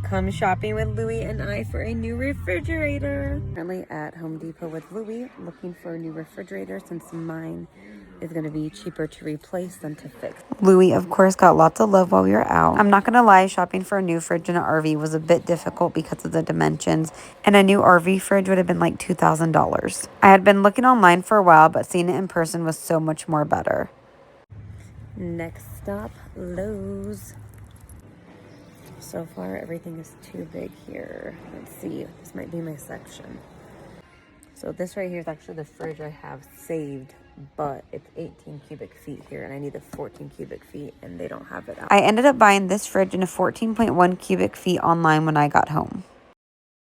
Come shopping with Louie and I for a new refrigerator. Currently at Home Depot with Louie, looking for a new refrigerator since mine is going to be cheaper to replace than to fix. Louie, of course, got lots of love while we were out. I'm not going to lie, shopping for a new fridge in an RV was a bit difficult because of the dimensions, and a new RV fridge would have been like $2,000. I had been looking online for a while, but seeing it in person was so much more better. Next stop, Lowe's. So far, everything is too big here. Let's see, this might be my section. So this right here is actually the fridge I have saved, but it's 18 cubic feet here, and I need the 14 cubic feet, and they don't have it out. I ended up buying this fridge in a 14.1 cubic feet online when I got home.